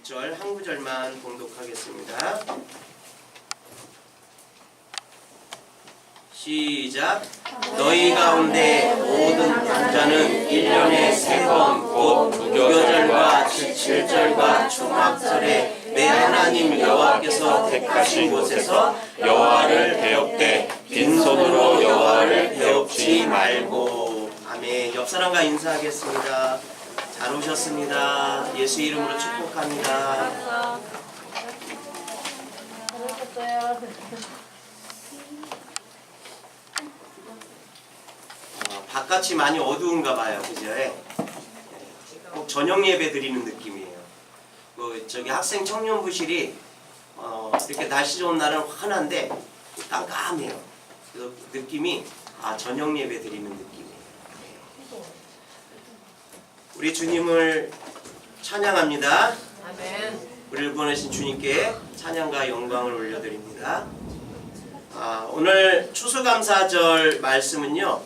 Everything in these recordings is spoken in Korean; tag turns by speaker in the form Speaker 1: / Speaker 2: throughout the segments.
Speaker 1: 6절 한 구절만 봉독하겠습니다. 시작. 너희 가운데 모든 남자는 1년에 3번 곧 무교절과 칠칠절과 초막절에 내 하나님 여호와께서 택하신 곳에서 여호와를 배웁되 빈손으로 여호와를 배웁지 말고. 아멘. 옆 사람과 인사하겠습니다. 잘 오셨습니다. 예수 이름으로 축복합니다. 바깥이 많이 어두운가 봐요. 그죠? 꼭 저녁 예배 드리는 느낌이에요. 저기 학생 청년부실이 이렇게 날씨 좋은 날은 환한데 깜깜해요. 그래서 느낌이 저녁 예배 드리는 느낌이에요. 우리 주님을 찬양합니다.
Speaker 2: 아멘.
Speaker 1: 우리를 보내신 주님께 찬양과 영광을 올려드립니다. 오늘 추수감사절 말씀은요,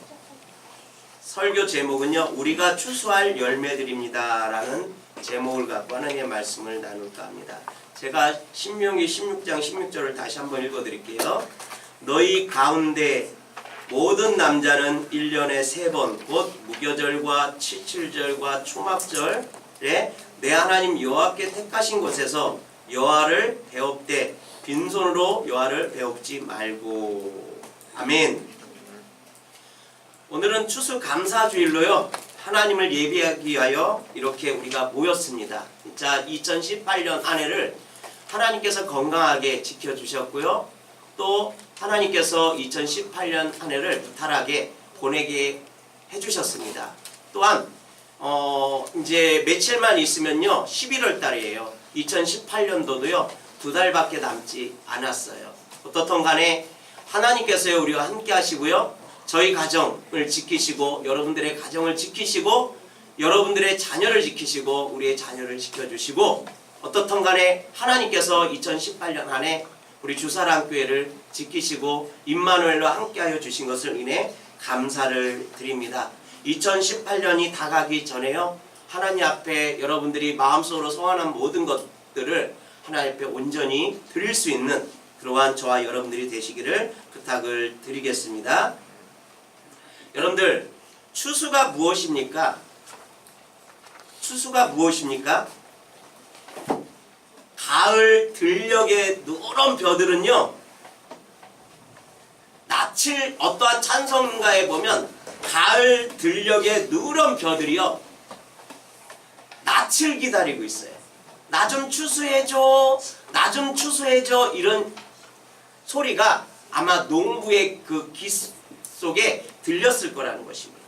Speaker 1: 설교 제목은요, 우리가 추수할 열매들입니다 라는 제목을 갖고 하나님의 말씀을 나눌까 합니다. 제가 신명기 16장 16절을 다시 한번 읽어드릴게요. 너희 가운데 모든 남자는 1년에 3번 곧 무교절과 칠칠절과 초막절에 내 하나님 여호와께 택하신 곳에서 여호와를 배웁되 빈손으로 여호와를 배웁지 말고. 아멘. 오늘은 추수감사주일로요, 하나님을 예배하기 위하여 이렇게 우리가 모였습니다. 자, 2018년 한 해를 하나님께서 건강하게 지켜주셨고요, 또 하나님께서 2018년 한 해를 무탈하게 보내게 해주셨습니다. 또한 이제 며칠만 있으면요 11월 달이에요. 2018년도도요 2달밖에 남지 않았어요. 어떻든 간에 하나님께서요 우리와 함께 하시고요, 저희 가정을 지키시고 여러분들의 가정을 지키시고 여러분들의 자녀를 지키시고 우리의 자녀를 지켜주시고, 어떻든 간에 하나님께서 2018년 한 해 우리 주사랑교회를 지키시고 임마누엘로 함께하여 주신 것을 인해 감사를 드립니다. 2018년이 다가기 전에요, 하나님 앞에 여러분들이 마음속으로 소원한 모든 것들을 하나님 앞에 온전히 드릴 수 있는 그러한 저와 여러분들이 되시기를 부탁을 드리겠습니다. 여러분들, 추수가 무엇입니까? 추수가 무엇입니까? 가을 들녘의 누런 벼들은요, 낯을 어떠한 찬송가에 보면 가을 들녘의 누런 벼들이요 낯을 기다리고 있어요. 나 좀 추수해줘, 나 좀 추수해줘, 이런 소리가 아마 농부의 그 귀 속에 들렸을 거라는 것입니다.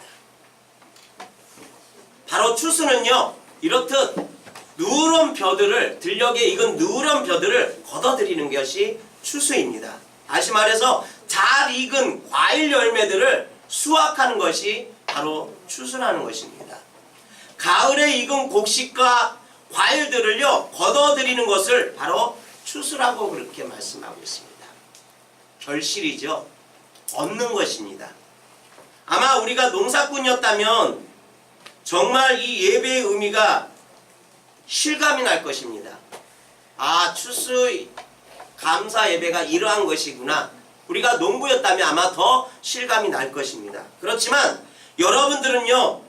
Speaker 1: 바로 추수는요, 이렇듯 누런 벼들을, 들녘에 익은 누런 벼들을 걷어들이는 것이 추수입니다. 다시 말해서 잘 익은 과일 열매들을 수확하는 것이 바로 추수라는 것입니다. 가을에 익은 곡식과 과일들을요 걷어들이는 것을 바로 추수라고 그렇게 말씀하고 있습니다. 결실이죠. 얻는 것입니다. 아마 우리가 농사꾼이었다면 정말 이 예배의 의미가 실감이 날 것입니다. 추수 감사 예배가 이러한 것이구나. 우리가 농부였다면 아마 더 실감이 날 것입니다. 그렇지만 여러분들은요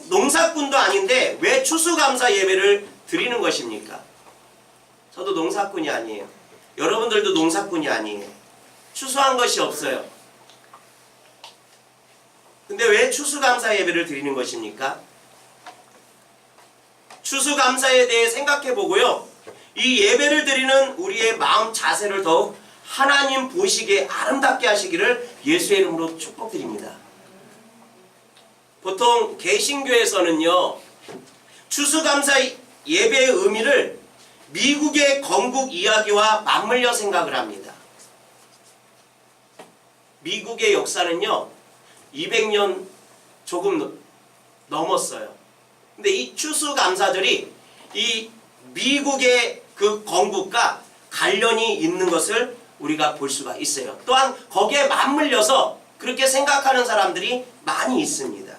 Speaker 1: 농사꾼도 아닌데 왜 추수감사 예배를 드리는 것입니까? 저도 농사꾼이 아니에요. 여러분들도 농사꾼이 아니에요. 추수한 것이 없어요. 근데 왜 추수감사 예배를 드리는 것입니까? 추수감사에 대해 생각해 보고요, 이 예배를 드리는 우리의 마음 자세를 더욱 하나님 보시기에 아름답게 하시기를 예수의 이름으로 축복드립니다. 보통 개신교에서는요 추수감사 예배의 의미를 미국의 건국 이야기와 맞물려 생각을 합니다. 미국의 역사는요 200년 조금 넘었어요. 근데 이 추수감사절이 이 미국의 그 건국과 관련이 있는 것을 우리가 볼 수가 있어요. 또한 거기에 맞물려서 그렇게 생각하는 사람들이 많이 있습니다.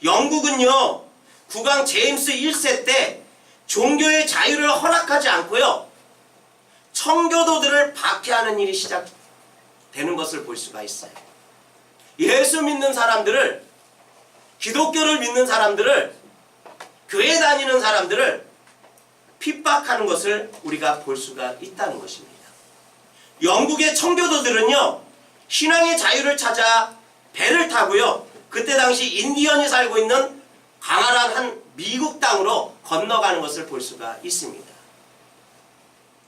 Speaker 1: 영국은요 국왕 제임스 1세 때 종교의 자유를 허락하지 않고요, 청교도들을 박해하는 일이 시작되는 것을 볼 수가 있어요. 예수 믿는 사람들을, 기독교를 믿는 사람들을, 교회 다니는 사람들을 핍박하는 것을 우리가 볼 수가 있다는 것입니다. 영국의 청교도들은요, 신앙의 자유를 찾아 배를 타고요, 그때 당시 인디언이 살고 있는 광활한 한 미국 땅으로 건너가는 것을 볼 수가 있습니다.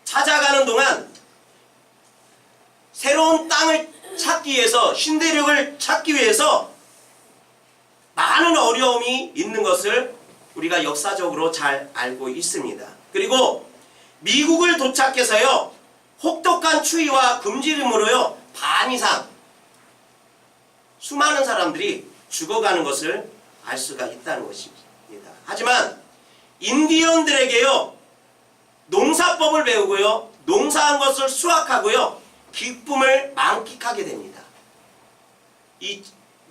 Speaker 1: 찾아가는 동안 새로운 땅을 찾기 위해서, 신대륙을 찾기 위해서 많은 어려움이 있는 것을 우리가 역사적으로 잘 알고 있습니다. 그리고 미국을 도착해서요, 혹독한 추위와 굶주림으로요, 반 이상 수많은 사람들이 죽어가는 것을 알 수가 있다는 것입니다. 하지만 인디언들에게요, 농사법을 배우고요, 농사한 것을 수확하고요, 기쁨을 만끽하게 됩니다. 이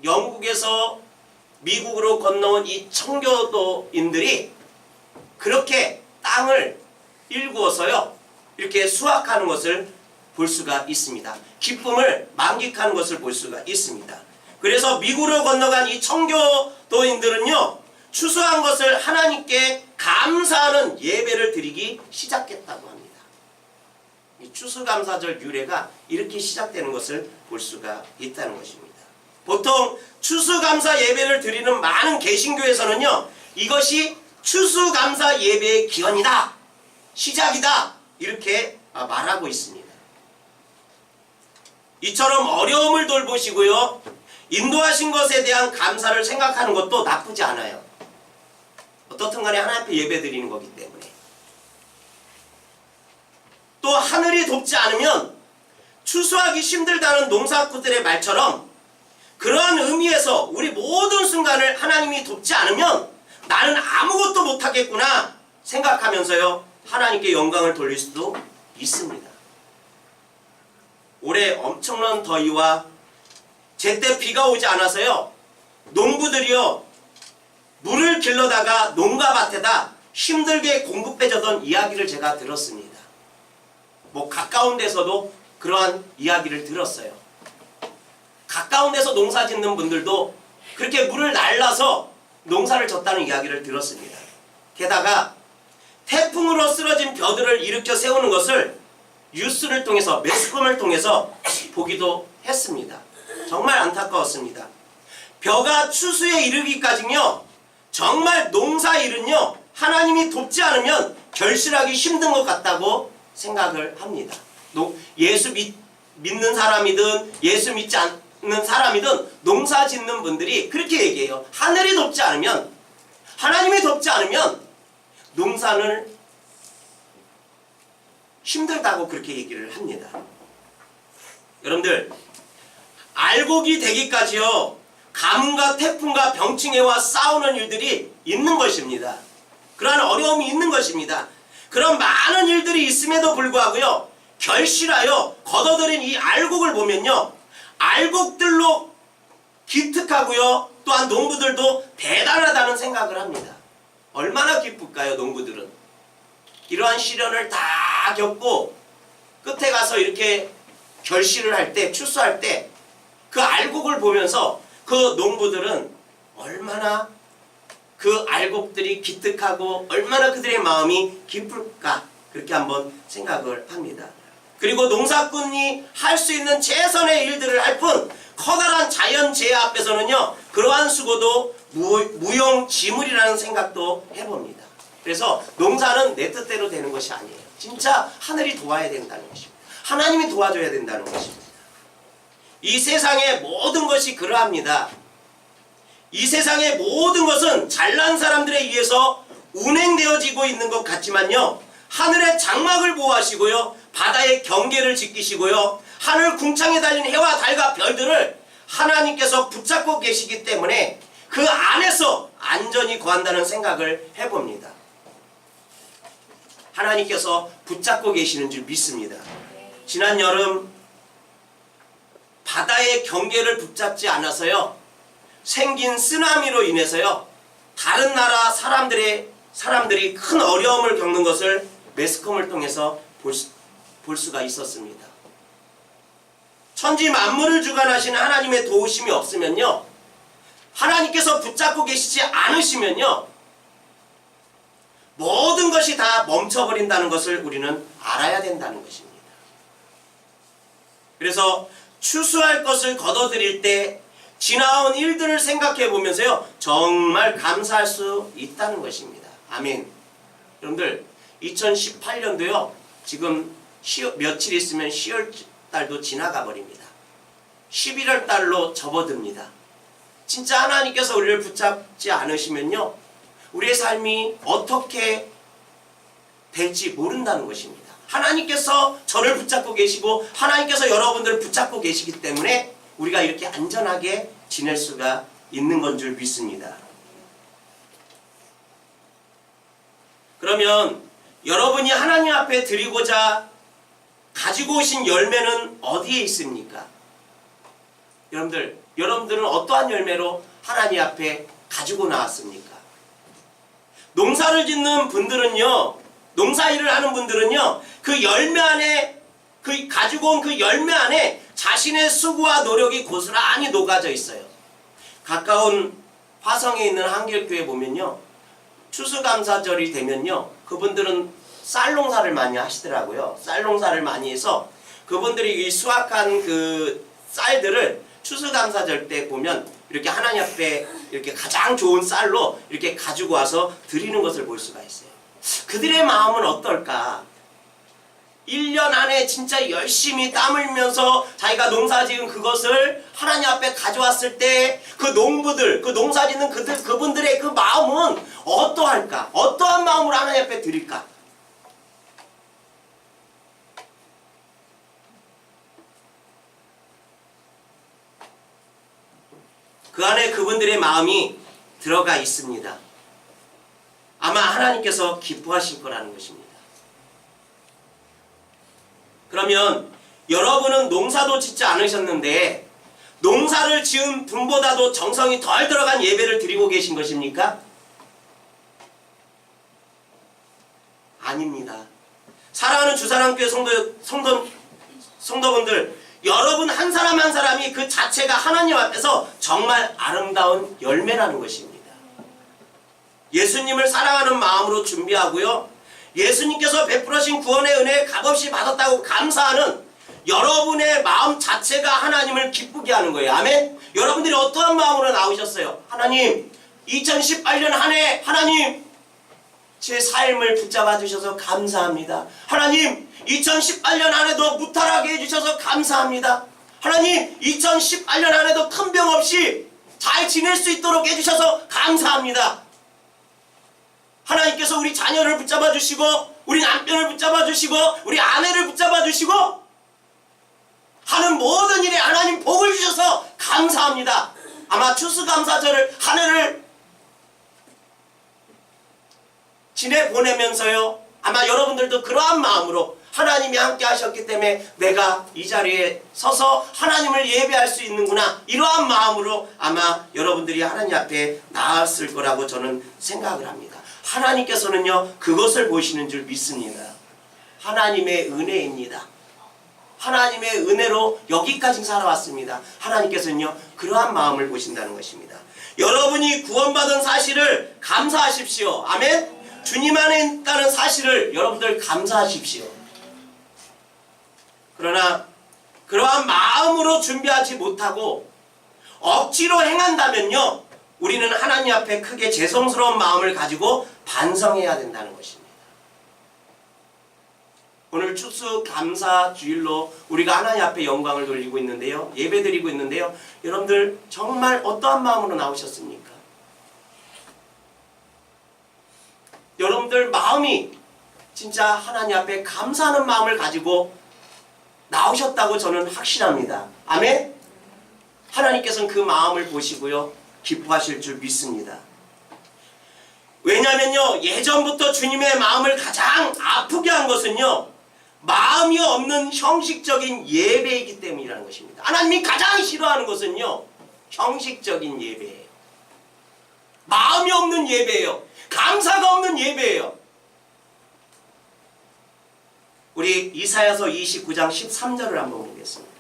Speaker 1: 영국에서 미국으로 건너온 이 청교도인들이 그렇게 땅을 일구어서요, 이렇게 수확하는 것을 볼 수가 있습니다. 기쁨을 만끽하는 것을 볼 수가 있습니다. 그래서 미국으로 건너간 이 청교도인들은요, 추수한 것을 하나님께 감사하는 예배를 드리기 시작했다고 합니다. 이 추수감사절 유래가 이렇게 시작되는 것을 볼 수가 있다는 것입니다. 보통 추수감사 예배를 드리는 많은 개신교에서는요, 이것이 추수감사 예배의 기원이다, 시작이다, 이렇게 말하고 있습니다. 이처럼 어려움을 돌보시고요, 인도하신 것에 대한 감사를 생각하는 것도 나쁘지 않아요. 어떻든 간에 하나님 앞에 예배 드리는 거기 때문에. 또 하늘이 돕지 않으면 추수하기 힘들다는 농사꾼들의 말처럼, 그러한 의미에서 우리 모든 순간을 하나님이 돕지 않으면 나는 아무것도 못하겠구나 생각하면서요, 하나님께 영광을 돌릴 수도 있습니다. 올해 엄청난 더위와 제때 비가 오지 않아서요, 농부들이요, 물을 길러다가 농가밭에다 힘들게 공급해주던 이야기를 제가 들었습니다. 가까운 데서도 그러한 이야기를 들었어요. 가까운 데서 농사 짓는 분들도 그렇게 물을 날라서 농사를 졌다는 이야기를 들었습니다. 게다가 태풍으로 쓰러진 벼들을 일으켜 세우는 것을 뉴스를 통해서, 매스컴을 통해서 보기도 했습니다. 정말 안타까웠습니다. 벼가 추수에 이르기까지는요, 정말 농사일은요, 하나님이 돕지 않으면 결실하기 힘든 것 같다고 생각을 합니다. 예수 믿는 사람이든 예수 믿지 않는 사람이든 농사 짓는 분들이 그렇게 얘기해요. 하늘이 돕지 않으면, 하나님이 돕지 않으면 농사는 힘들다고 그렇게 얘기를 합니다. 여러분들, 알곡이 되기까지요, 가뭄과 태풍과 병충해와 싸우는 일들이 있는 것입니다. 그러한 어려움이 있는 것입니다. 그런 많은 일들이 있음에도 불구하고요, 결실하여 걷어들인 이 알곡을 보면요, 알곡들로 기특하고요, 또한 농부들도 대단하다는 생각을 합니다. 얼마나 기쁠까요, 농부들은? 이러한 시련을 다 겪고 끝에 가서 이렇게 결실을 할 때, 추수할 때 그 알곡을 보면서 그 농부들은 얼마나 그 알곡들이 기특하고 얼마나 그들의 마음이 기쁠까, 그렇게 한번 생각을 합니다. 그리고 농사꾼이 할 수 있는 최선의 일들을 할 뿐 커다란 자연재해 앞에서는요, 그러한 수고도 무용지물이라는 생각도 해봅니다. 그래서 농사는 내 뜻대로 되는 것이 아니에요. 진짜 하늘이 도와야 된다는 것입니다. 하나님이 도와줘야 된다는 것입니다. 이 세상의 모든 것이 그러합니다. 이 세상의 모든 것은 잘난 사람들에 의해서 운행되어지고 있는 것 같지만요, 하늘의 장막을 보호하시고요, 바다의 경계를 지키시고요, 하늘 궁창에 달린 해와 달과 별들을 하나님께서 붙잡고 계시기 때문에 그 안에서 안전히 거한다는 생각을 해봅니다. 하나님께서 붙잡고 계시는 줄 믿습니다. 지난 여름 바다의 경계를 붙잡지 않아서요, 생긴 쓰나미로 인해서요, 다른 나라 사람들의 사람들이 큰 어려움을 겪는 것을 매스컴을 통해서 볼 수가 있었습니다. 천지 만물을 주관하시는 하나님의 도우심이 없으면요, 하나님께서 붙잡고 계시지 않으시면요, 모든 것이 다 멈춰버린다는 것을 우리는 알아야 된다는 것입니다. 그래서 추수할 것을 거둬들일 때 지나온 일들을 생각해 보면서요, 정말 감사할 수 있다는 것입니다. 아멘. 여러분들, 2018년도요 지금 며칠 있으면 10월 달도 지나가 버립니다. 11월 달로 접어듭니다. 진짜 하나님께서 우리를 붙잡지 않으시면요, 우리의 삶이 어떻게 될지 모른다는 것입니다. 하나님께서 저를 붙잡고 계시고 하나님께서 여러분들을 붙잡고 계시기 때문에 우리가 이렇게 안전하게 지낼 수가 있는 건 줄 믿습니다. 그러면 여러분이 하나님 앞에 드리고자 가지고 오신 열매는 어디에 있습니까? 여러분들은 어떠한 열매로 하나님 앞에 가지고 나왔습니까? 농사를 짓는 분들은요, 농사일을 하는 분들은요, 그 열매 안에, 가지고 온 그 열매 안에 자신의 수고와 노력이 고스란히 녹아져 있어요. 가까운 화성에 있는 한길교회 보면요, 추수감사절이 되면요, 그분들은 쌀 농사를 많이 하시더라고요. 쌀 농사를 많이 해서 그분들이 이 수확한 그 쌀들을 추수감사절 때 보면 이렇게 하나님 앞에 이렇게 가장 좋은 쌀로 이렇게 가지고 와서 드리는 것을 볼 수가 있어요. 그들의 마음은 어떨까? 1년 안에 진짜 열심히 땀 흘면서 자기가 농사 지은 그것을 하나님 앞에 가져왔을 때 그 농부들, 그 농사 짓는 그분들의 그 마음은 어떠할까? 어떠한 마음으로 하나님 앞에 드릴까? 그 안에 그분들의 마음이 들어가 있습니다. 아마 하나님께서 기뻐하실 거라는 것입니다. 그러면 여러분은 농사도 짓지 않으셨는데 농사를 지은 분보다도 정성이 덜 들어간 예배를 드리고 계신 것입니까? 아닙니다. 사랑하는 주사랑교회 성도분들, 여러분 한 사람 한 사람이 그 자체가 하나님 앞에서 정말 아름다운 열매라는 것입니다. 예수님을 사랑하는 마음으로 준비하고요, 예수님께서 베풀으신 구원의 은혜 값없이 받았다고 감사하는 여러분의 마음 자체가 하나님을 기쁘게 하는 거예요. 아멘? 여러분들이 어떠한 마음으로 나오셨어요? 하나님, 2018년 한 해 하나님 제 삶을 붙잡아 주셔서 감사합니다. 하나님, 2018년 안에도 무탈하게 해주셔서 감사합니다. 하나님, 2018년 안에도 큰 병 없이 잘 지낼 수 있도록 해주셔서 감사합니다. 하나님께서 우리 자녀를 붙잡아 주시고 우리 남편을 붙잡아 주시고 우리 아내를 붙잡아 주시고 하는 모든 일에 하나님 복을 주셔서 감사합니다. 아마 추수감사절을 한 해를 지내보내면서요, 아마 여러분들도 그러한 마음으로 하나님이 함께 하셨기 때문에 내가 이 자리에 서서 하나님을 예배할 수 있는구나, 이러한 마음으로 아마 여러분들이 하나님 앞에 나왔을 거라고 저는 생각을 합니다. 하나님께서는요, 그것을 보시는 줄 믿습니다. 하나님의 은혜입니다. 하나님의 은혜로 여기까지 살아왔습니다. 하나님께서는요, 그러한 마음을 보신다는 것입니다. 여러분이 구원받은 사실을 감사하십시오. 아멘? 주님 안에 있다는 사실을 여러분들 감사하십시오. 그러나 그러한 마음으로 준비하지 못하고 억지로 행한다면요, 우리는 하나님 앞에 크게 죄송스러운 마음을 가지고 반성해야 된다는 것입니다. 오늘 추수감사 주일로 우리가 하나님 앞에 영광을 돌리고 있는데요, 예배드리고 있는데요, 여러분들 정말 어떠한 마음으로 나오셨습니까? 여러분들 마음이 진짜 하나님 앞에 감사하는 마음을 가지고 나오셨다고 저는 확신합니다. 아멘? 하나님께서는 그 마음을 보시고요, 기뻐하실 줄 믿습니다. 왜냐면요, 예전부터 주님의 마음을 가장 아프게 한 것은요, 마음이 없는 형식적인 예배이기 때문이라는 것입니다. 하나님이 가장 싫어하는 것은요, 형식적인 예배예요. 마음이 없는 예배예요. 감사가 없는 예배예요. 우리 이사야서 29장 13절을 한번 보겠습니다.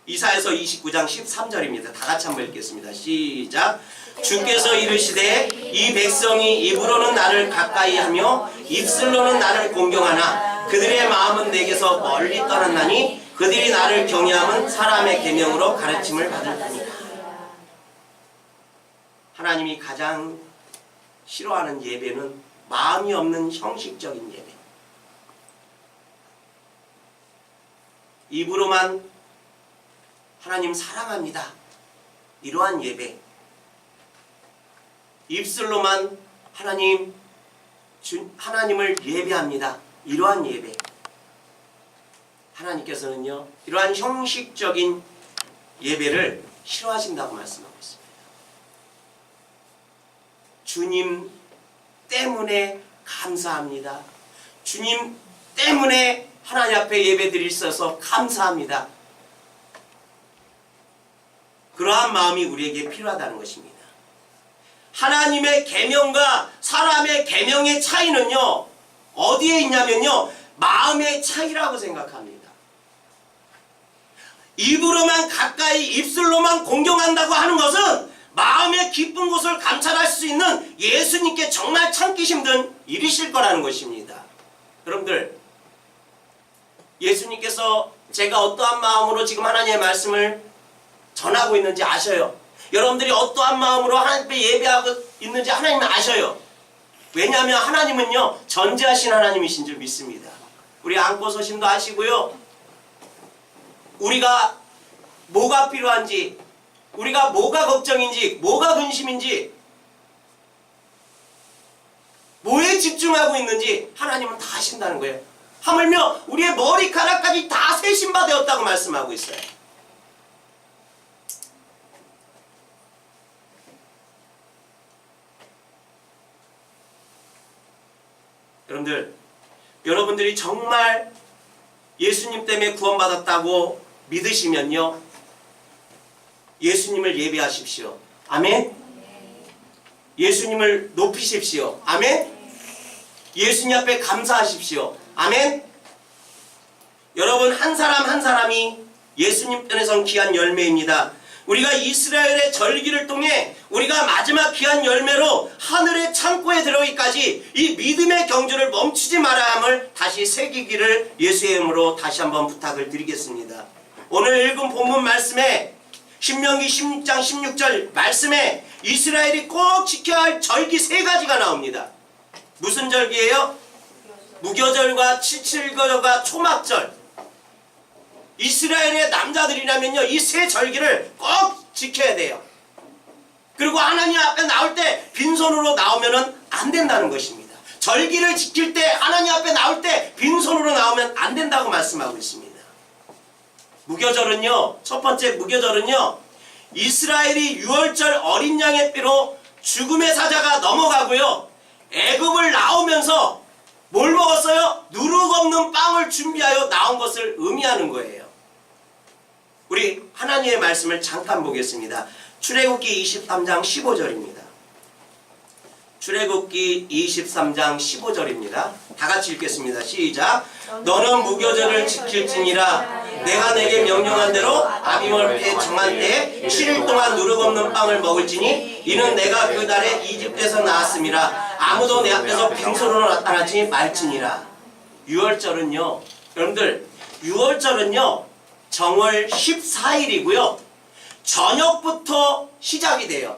Speaker 1: 이사야서 29장 13절입니다. 다 같이 한번 읽겠습니다. 시작. 주께서 이르시되 이 백성이 입으로는 나를 가까이 하며 입술로는 나를 공경하나 그들의 마음은 내게서 멀리 떠났나니 그들이 나를 경외함은 사람의 계명으로 가르침을 받았다니라. 하나님이 가장 싫어하는 예배는 마음이 없는 형식적인 예배. 입으로만 하나님 사랑합니다, 이러한 예배. 입술로만 하나님을 예배합니다, 이러한 예배. 하나님께서는요, 이러한 형식적인 예배를 싫어하신다고 말씀하고 있습니다. 주님 때문에 감사합니다. 주님 때문에 하나님 앞에 예배드릴 수 있어서 감사합니다. 그러한 마음이 우리에게 필요하다는 것입니다. 하나님의 계명과 사람의 계명의 차이는요, 어디에 있냐면요, 마음의 차이라고 생각합니다. 입으로만 가까이, 입술로만 공경한다고 하는 것은 마음의 깊은 곳을 감찰할 수 있는 예수님께 정말 참기 힘든 일이실 거라는 것입니다. 여러분들, 예수님께서 제가 어떠한 마음으로 지금 하나님의 말씀을 전하고 있는지 아셔요. 여러분들이 어떠한 마음으로 하나님께 예배하고 있는지 하나님은 아셔요. 왜냐하면 하나님은요, 전지하신 하나님이신 줄 믿습니다. 우리 안고 서심도 아시고요, 우리가 뭐가 필요한지, 우리가 뭐가 걱정인지, 뭐가 근심인지, 뭐에 집중하고 있는지 하나님은 다 아신다는 거예요. 하물며 우리의 머리카락까지 다 세심바 되었다고 말씀하고 있어요. 여러분들이 정말 예수님 때문에 구원받았다고 믿으시면요, 예수님을 예배하십시오. 아멘. 예수님을 높이십시오. 아멘. 예수님 앞에 감사하십시오. 아멘. 여러분, 한 사람 한 사람이 예수님 편에선 귀한 열매입니다. 우리가 이스라엘의 절기를 통해 우리가 마지막 귀한 열매로 하늘의 창고에 들어오기까지 이 믿음의 경주를 멈추지 말아야 함을 다시 새기기를 예수의 이름으로 다시 한번 부탁을 드리겠습니다. 오늘 읽은 본문 말씀에 신명기 16장 16절 말씀에 이스라엘이 꼭 지켜야 할 절기 3가지가 나옵니다. 무슨 절기예요? 무교절과 칠칠절과 초막절. 이스라엘의 남자들이라면요, 이 3절기를 꼭 지켜야 돼요. 그리고 하나님 앞에 나올 때 빈손으로 나오면 안 된다는 것입니다. 절기를 지킬 때, 하나님 앞에 나올 때 빈손으로 나오면 안 된다고 말씀하고 있습니다. 무교절은요, 첫 번째 무교절은요, 이스라엘이 유월절 어린 양의 뼈로 죽음의 사자가 넘어가고요, 애굽을 나오면서 뭘 먹었어요? 누룩 없는 빵을 준비하여 나온 것을 의미하는 거예요. 우리 하나님의 말씀을 잠깐 보겠습니다. 출애굽기 23장 15절입니다. 출애굽기 23장 15절입니다. 다 같이 읽겠습니다. 시작. 너는 무교절을 지킬지니라. 내가 내게 명령한 대로 아비멀때 정한 때에 7일 동안 누룩 없는 빵을 먹을지니 이는 내가 그 달에 이집트에서 나왔음이라. 아무도 내 앞에서 빈손으로 나타나지 말지니라. 유월절은요, 여러분들, 유월절은요 정월 14일이고요 저녁부터 시작이 돼요.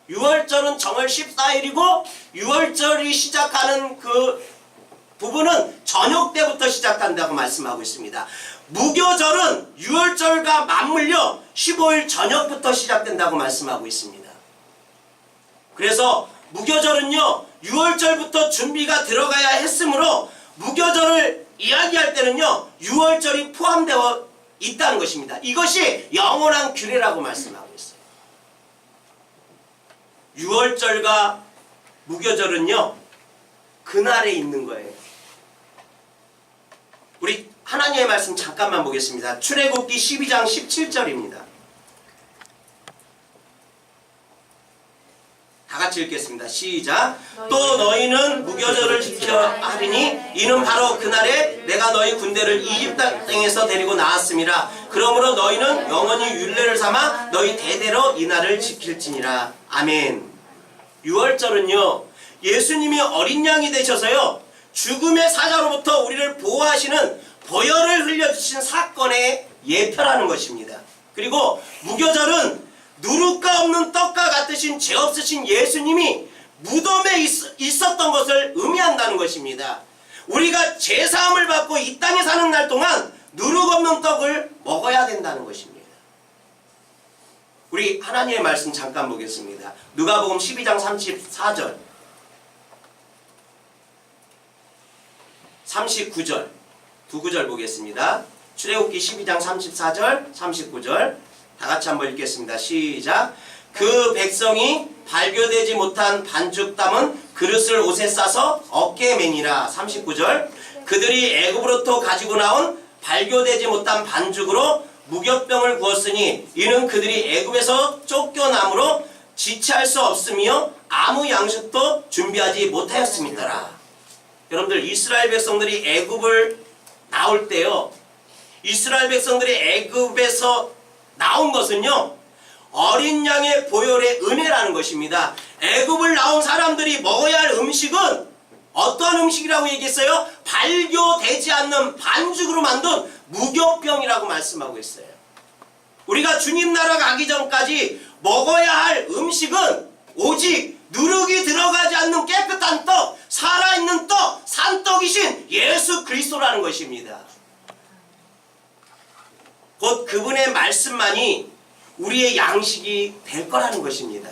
Speaker 1: 유월절은 정월 14일이고 유월절이 시작하는 그 부분은 저녁 때부터 시작한다고 말씀하고 있습니다. 무교절은 유월절과 맞물려 15일 저녁부터 시작된다고 말씀하고 있습니다. 그래서 무교절은요 유월절부터 준비가 들어가야 했으므로 무교절을 이야기할 때는요 유월절이 포함되어 있다는 것입니다. 이것이 영원한 규례라고 말씀하고 있어요. 유월절과 무교절은요 그날에 있는 거예요. 우리 하나님의 말씀 잠깐만 보겠습니다. 출애굽기 12장 17절입니다. 같이 읽겠습니다. 시작. 또 너희는 무교절을 지켜야 하리니 이는 바로 그날에 내가 너희 군대를 이집트 땅에서 데리고 나왔음이라. 그러므로 너희는 영원히 율례를 삼아 너희 대대로 이 날을 지킬지니라. 아멘. 유월절은요, 예수님이 어린 양이 되셔서요, 죽음의 사자로부터 우리를 보호하시는 보혈을 흘려주신 사건의 예표라는 것입니다. 그리고 무교절은 누룩가 없는 떡과 같으신 죄 없으신 예수님이 무덤에 있었던 것을 의미한다는 것입니다. 우리가 죄사함을 받고 이 땅에 사는 날 동안 누룩 없는 떡을 먹어야 된다는 것입니다. 우리 하나님의 말씀 잠깐 보겠습니다. 누가복음 12장 34절 39절 두 구절 보겠습니다. 출애굽기 12장 34절 39절 다같이 한번 읽겠습니다. 시작. 그 백성이 발교되지 못한 반죽 담은 그릇을 옷에 싸서 어깨에 매니라. 39절 그들이 애굽으로부터 가지고 나온 발교되지 못한 반죽으로 무교병을 구웠으니 이는 그들이 애굽에서 쫓겨남으로 지체할 수 없으며 아무 양식도 준비하지 못하였음이더라. 여러분들, 이스라엘 백성들이 애굽을 나올 때요, 이스라엘 백성들이 애굽에서 나온 것은요, 어린 양의 보혈의 은혜라는 것입니다. 애굽을 나온 사람들이 먹어야 할 음식은 어떠한 음식이라고 얘기했어요? 발교되지 않는 반죽으로 만든 무교병이라고 말씀하고 있어요. 우리가 주님 나라 가기 전까지 먹어야 할 음식은 오직 누룩이 들어가지 않는 깨끗한 떡, 살아있는 떡, 산떡이신 예수 그리스도라는 것입니다. 곧 그분의 말씀만이 우리의 양식이 될 거라는 것입니다.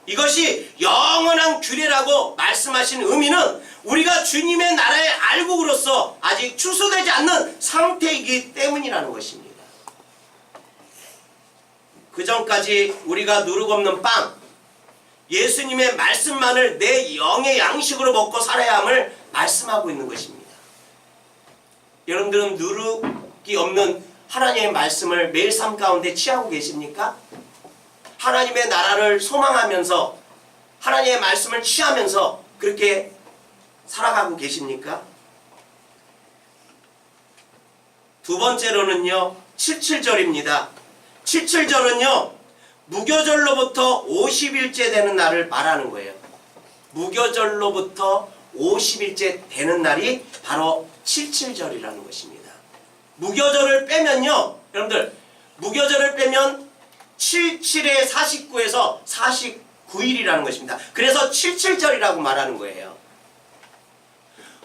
Speaker 1: 이것이 영원한 규례라고 말씀하신 의미는 우리가 주님의 나라의 알국으로서 아직 추수되지 않는 상태이기 때문이라는 것입니다. 그 전까지 우리가 누룩 없는 빵, 예수님의 말씀만을 내 영의 양식으로 먹고 살아야 함을 말씀하고 있는 것입니다. 여러분들은 누룩이 없는 하나님의 말씀을 매일 삶 가운데 취하고 계십니까? 하나님의 나라를 소망하면서 하나님의 말씀을 취하면서 그렇게 살아가고 계십니까? 두 번째로는요, 77절입니다. 77절은요, 무교절로부터 50일째 되는 날을 말하는 거예요. 무교절로부터 50일째 되는 날이 바로 77절이라는 것입니다. 무교절을 빼면요, 여러분들, 무교절을 빼면 77에 49에서 49일이라는 것입니다. 그래서 77절이라고 말하는 거예요.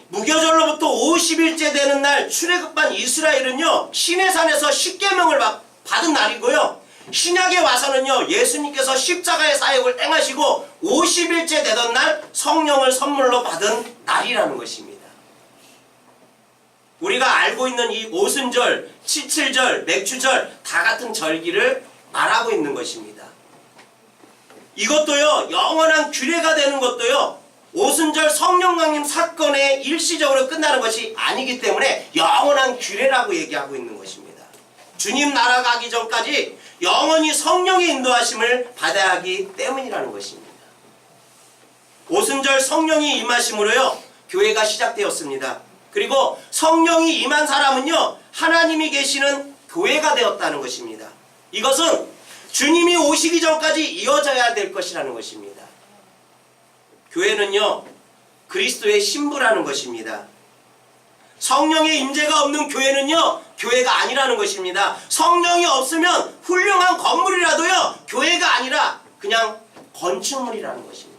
Speaker 1: 무교절로부터 50일째 되는 날 출애굽한 이스라엘은요, 시내산에서 십계명을 받은 날이고요, 신약에 와서는요, 예수님께서 십자가의 사역을 행하시고 50일째 되던 날 성령을 선물로 받은 날이라는 것입니다. 우리가 알고 있는 이 오순절, 칠칠절, 맥주절 다 같은 절기를 말하고 있는 것입니다. 이것도요, 영원한 규례가 되는 것도요, 오순절 성령 강림 사건에 일시적으로 끝나는 것이 아니기 때문에 영원한 규례라고 얘기하고 있는 것입니다. 주님 나라 가기 전까지 영원히 성령의 인도하심을 받아야 하기 때문이라는 것입니다. 오순절 성령이 임하심으로요, 교회가 시작되었습니다. 그리고 성령이 임한 사람은요, 하나님이 계시는 교회가 되었다는 것입니다. 이것은 주님이 오시기 전까지 이어져야 될 것이라는 것입니다. 교회는요, 그리스도의 신부라는 것입니다. 성령의 임재가 없는 교회는요, 교회가 아니라는 것입니다. 성령이 없으면 훌륭한 건물이라도요, 교회가 아니라 그냥 건축물이라는 것입니다.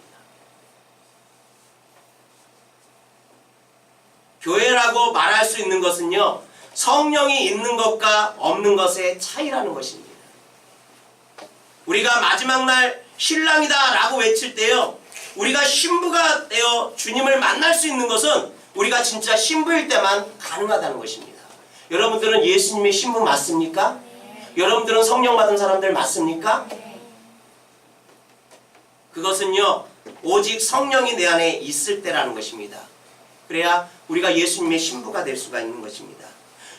Speaker 1: 교회라고 말할 수 있는 것은요, 성령이 있는 것과 없는 것의 차이라는 것입니다. 우리가 마지막 날 신랑이다 라고 외칠 때요, 우리가 신부가 되어 주님을 만날 수 있는 것은 우리가 진짜 신부일 때만 가능하다는 것입니다. 여러분들은 예수님의 신부 맞습니까? 여러분들은 성령 받은 사람들 맞습니까? 그것은요, 오직 성령이 내 안에 있을 때라는 것입니다. 그래야 우리가 예수님의 신부가 될 수가 있는 것입니다.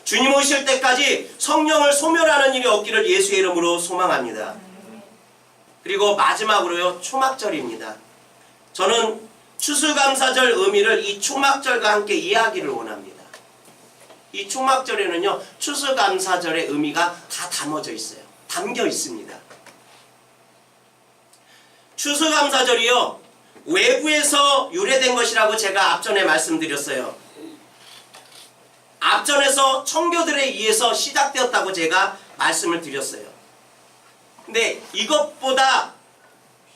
Speaker 1: 주님 오실 때까지 성령을 소멸하는 일이 없기를 예수의 이름으로 소망합니다. 그리고 마지막으로요, 초막절입니다. 저는 추수감사절 의미를 이 초막절과 함께 이해하기를 원합니다. 이 초막절에는요, 추수감사절의 의미가 다 담아져 있어요. 담겨 있습니다. 추수감사절이요, 외부에서 유래된 것이라고 제가 앞전에 말씀드렸어요. 앞전에서 청교들에 의해서 시작되었다고 제가 말씀을 드렸어요. 근데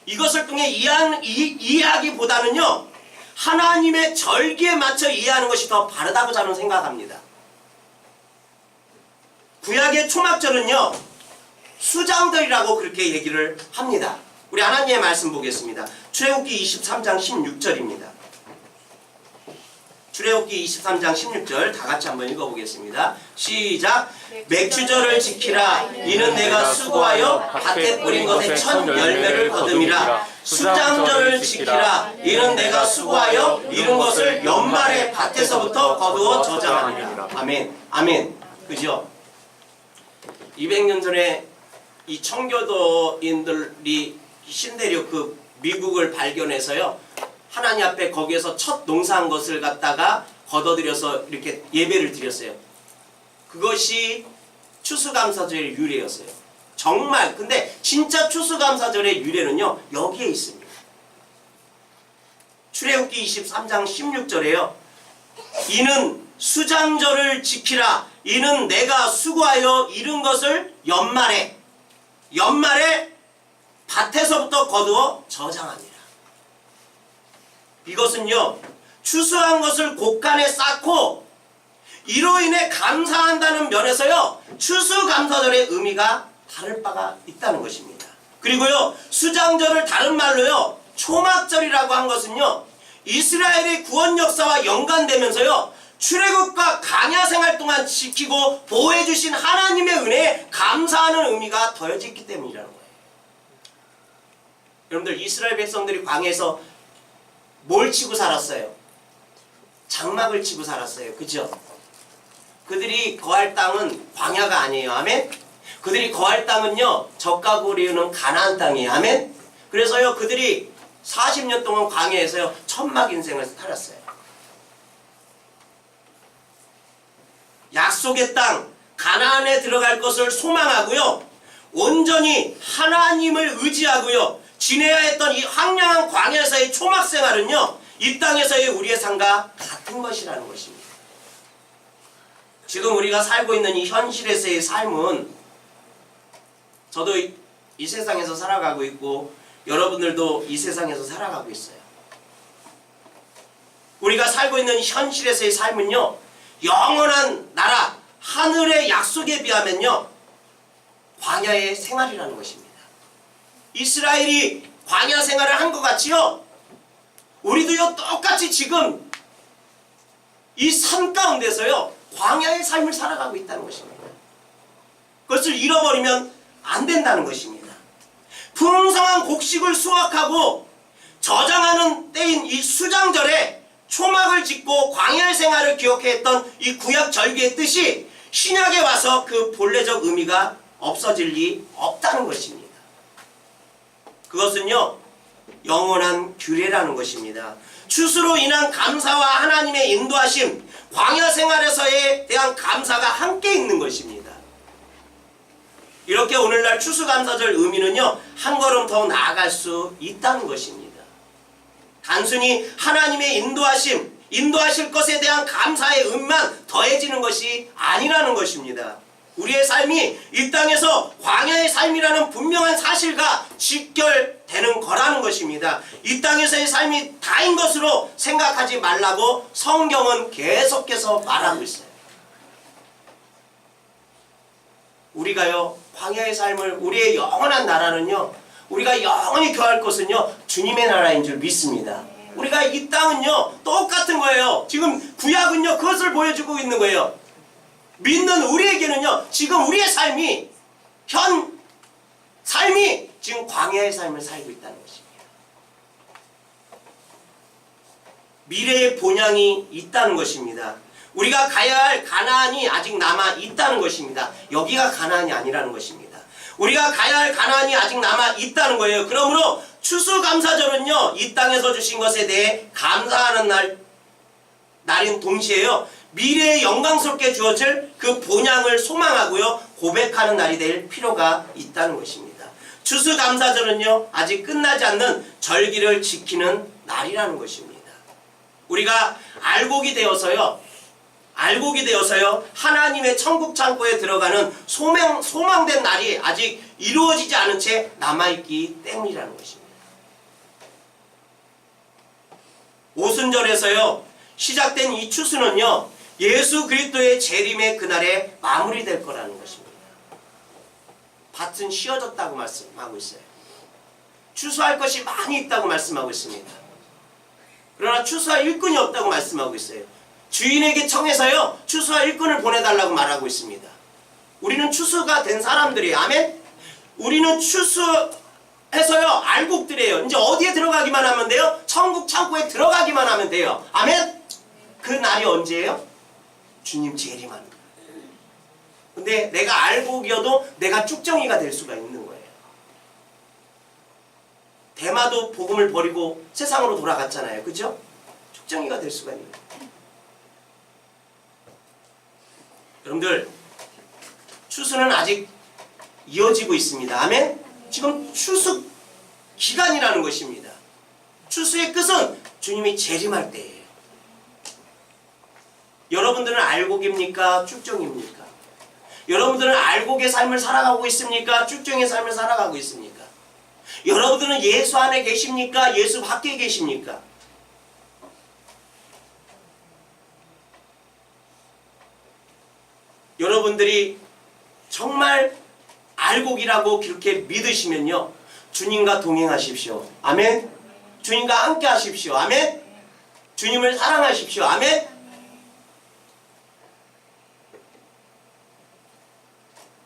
Speaker 1: 이것을 통해 이해하기보다는요, 하나님의 절기에 맞춰 이해하는 것이 더 바르다고 저는 생각합니다. 구약의 초막절은요, 수장절이라고 그렇게 얘기를 합니다. 우리 하나님의 말씀 보겠습니다. 출애굽기 23장 16절입니다. 출애굽기 23장 16절 다 같이 한번 읽어보겠습니다. 시작. 맥추절을 지키라. 이는 내가 수고하여 밭에 뿌린 것의 첫 열매를 거둠이라. 수장절을 지키라. 이는 내가 수고하여 이룬 것을 연말에 밭에서부터 거두어 저장하니라. 아멘. 아멘. 그죠? 200년 전에 이 청교도인들이 신대륙 그 미국을 발견해서요, 하나님 앞에 거기에서 첫 농사한 것을 갖다가 걷어들여서 이렇게 예배를 드렸어요. 그것이 추수감사절의 유래였어요. 정말. 근데 진짜 추수감사절의 유래는요, 여기에 있습니다. 출애굽기 23장 16절에요. 이는 수장절을 지키라. 이는 내가 수고하여 이룬 것을 연말에 밭에서부터 거두어 저장하니라. 이것은요, 추수한 것을 곳간에 쌓고 이로 인해 감사한다는 면에서요, 추수감사절의 의미가 다를 바가 있다는 것입니다. 그리고요, 수장절을 다른 말로요, 초막절이라고 한 것은요, 이스라엘의 구원 역사와 연관되면서요, 출애굽과 광야 생활 동안 지키고 보호해 주신 하나님의 은혜에 감사하는 의미가 더해져 있기 때문이라는 거예요. 여러분들, 이스라엘 백성들이 광야에서 뭘 치고 살았어요? 장막을 치고 살았어요. 그죠? 그들이 거할 땅은 광야가 아니에요. 아멘? 그들이 거할 땅은요, 젖과 꿀이 흐르는 가나안 땅이에요. 아멘? 그래서요, 그들이 40년 동안 광야에서요, 천막 인생을 살았어요. 약속의 땅 가나안에 들어갈 것을 소망하고요, 온전히 하나님을 의지하고요, 지내야 했던 이 황량한 광야에서의 초막생활은요, 이 땅에서의 우리의 삶과 같은 것이라는 것입니다. 지금 우리가 살고 있는 이 현실에서의 삶은, 저도 이 세상에서 살아가고 있고 여러분들도 이 세상에서 살아가고 있어요. 우리가 살고 있는 현실에서의 삶은요, 영원한 나라 하늘의 약속에 비하면요, 광야의 생활이라는 것입니다. 이스라엘이 광야 생활을 한 것 같이요, 우리도요, 똑같이 지금 이 삶 가운데서요, 광야의 삶을 살아가고 있다는 것입니다. 그것을 잃어버리면 안 된다는 것입니다. 풍성한 곡식을 수확하고 저장하는 때인 이 수장절에 초막을 짓고 광야의 생활을 기억했던 이 구약 절기의 뜻이 신약에 와서 그 본래적 의미가 없어질 리 없다는 것입니다. 그것은요, 영원한 규례라는 것입니다. 추수로 인한 감사와 하나님의 인도하심, 광야 생활에서에 대한 감사가 함께 있는 것입니다. 이렇게 오늘날 추수감사절 의미는요, 한 걸음 더 나아갈 수 있다는 것입니다. 단순히 하나님의 인도하실 것에 대한 감사의 의미만 더해지는 것이 아니라는 것입니다. 우리의 삶이 이 땅에서 광야의 삶이라는 분명한 사실과 직결되는 거라는 것입니다. 이 땅에서의 삶이 다인 것으로 생각하지 말라고 성경은 계속해서 말하고 있어요. 우리가요, 광야의 삶을, 우리의 영원한 나라는요, 우리가 영원히 거할 것은요, 주님의 나라인 줄 믿습니다. 우리가 이 땅은요, 똑같은 거예요. 지금 구약은요, 그것을 보여주고 있는 거예요. 믿는 우리에게는요, 지금 우리의 삶이 지금 광야의 삶을 살고 있다는 것입니다. 미래의 본향이 있다는 것입니다. 우리가 가야 할 가나안이 아직 남아 있다는 것입니다. 여기가 가나안이 아니라는 것입니다. 우리가 가야 할 가나안이 아직 남아 있다는 거예요. 그러므로 추수감사절은요, 이 땅에서 주신 것에 대해 감사하는 날인 동시에요, 미래에 영광스럽게 주어질 그 본향을 소망하고요, 고백하는 날이 될 필요가 있다는 것입니다. 추수감사절은요, 아직 끝나지 않는 절기를 지키는 날이라는 것입니다. 우리가 알곡이 되어서요, 하나님의 천국 창고에 들어가는 소망된 날이 아직 이루어지지 않은 채 남아있기 때문이라는 것입니다. 오순절에서요, 시작된 이 추수는요, 예수 그리스도의 재림의 그날에 마무리될 거라는 것입니다. 밭은 씌어졌다고 말씀하고 있어요. 추수할 것이 많이 있다고 말씀하고 있습니다. 그러나 추수할 일꾼이 없다고 말씀하고 있어요. 주인에게 청해서요, 추수할 일꾼을 보내달라고 말하고 있습니다. 우리는 추수가 된 사람들이에요. 아멘? 우리는 추수해서요, 알곡들이에요. 이제 어디에 들어가기만 하면 돼요? 천국 창고에 들어가기만 하면 돼요. 아멘? 그 날이 언제예요? 주님 재림하는 날. 근데 내가 알곡이어도 내가 쭉정이가 될 수가 있는 거예요. 대마도 복음을 버리고 세상으로 돌아갔잖아요. 그죠? 쭉정이가 될 수가 있는 거예요. 여러분들, 추수는 아직 이어지고 있습니다. 아멘? 지금 추수 기간이라는 것입니다. 추수의 끝은 주님이 재림할 때예요. 여러분들은 알곡입니까? 쭉정입니까? 여러분들은 알곡의 삶을 살아가고 있습니까? 쭉정의 삶을 살아가고 있습니까? 여러분들은 예수 안에 계십니까? 예수 밖에 계십니까? 여러분들이 정말 알곡이라고 그렇게 믿으시면요, 주님과 동행하십시오. 아멘? 주님과 함께 하십시오. 아멘? 주님을 사랑하십시오. 아멘?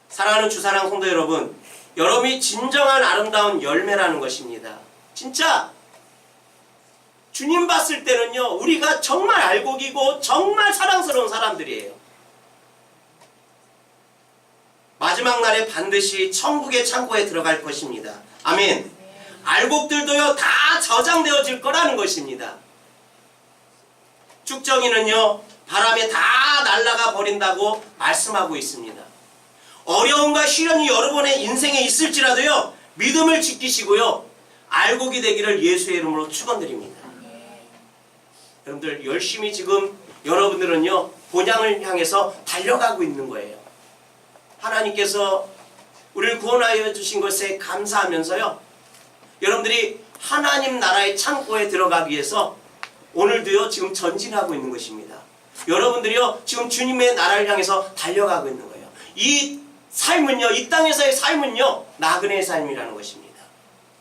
Speaker 1: 사랑하는 주사랑 성도 여러분, 여러분이 진정한 아름다운 열매라는 것입니다. 진짜 주님 봤을 때는요, 우리가 정말 알곡이고 정말 사랑스러운 사람들이에요. 마지막 날에 반드시 천국의 창고에 들어갈 것입니다. 아멘. 알곡들도요, 다 저장되어질 거라는 것입니다. 쭉정이는요, 바람에 다 날아가 버린다고 말씀하고 있습니다. 어려움과 시련이 여러분의 인생에 있을지라도요, 믿음을 지키시고요, 알곡이 되기를 예수의 이름으로 축원드립니다. 여러분들, 열심히 지금 여러분들은요, 본향을 향해서 달려가고 있는 거예요. 하나님께서 우리를 구원하여 주신 것에 감사하면서요, 여러분들이 하나님 나라의 창고에 들어가기 위해서 오늘도요, 지금 전진하고 있는 것입니다. 여러분들이요, 지금 주님의 나라를 향해서 달려가고 있는 거예요. 이 삶은요, 이 땅에서의 삶은요, 나그네의 삶이라는 것입니다.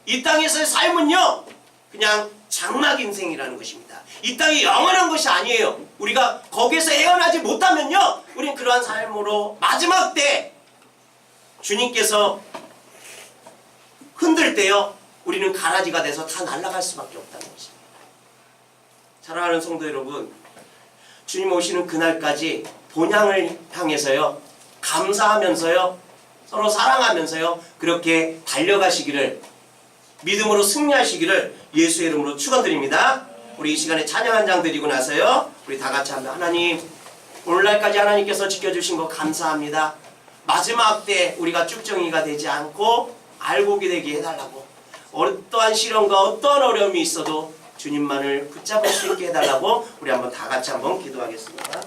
Speaker 1: 이 땅에서의 삶은요, 그냥 장막 인생이라는 것입니다. 이 땅이 영원한 것이 아니에요. 우리가 거기에서 헤어나지 못하면요, 우린 그러한 삶으로 마지막 때 주님께서 흔들 때요, 우리는 가라지가 돼서 다 날아갈 수밖에 없다는 것입니다. 사랑하는 성도 여러분, 주님 오시는 그날까지 본향을 향해서요, 감사하면서요, 서로 사랑하면서요, 그렇게 달려가시기를, 믿음으로 승리하시기를 예수의 이름으로 축원드립니다. 우리 이 시간에 찬양 한 장 드리고 나서요, 우리 다 같이 한번, 하나님, 오늘날까지 하나님께서 지켜주신 거 감사합니다. 마지막 때 우리가 쭉정이가 되지 않고 알곡이 되게 해달라고, 어떠한 시련과 어떠한 어려움이 있어도 주님만을 붙잡을 수 있게 해달라고 우리 한번 다 같이 한번 기도하겠습니다.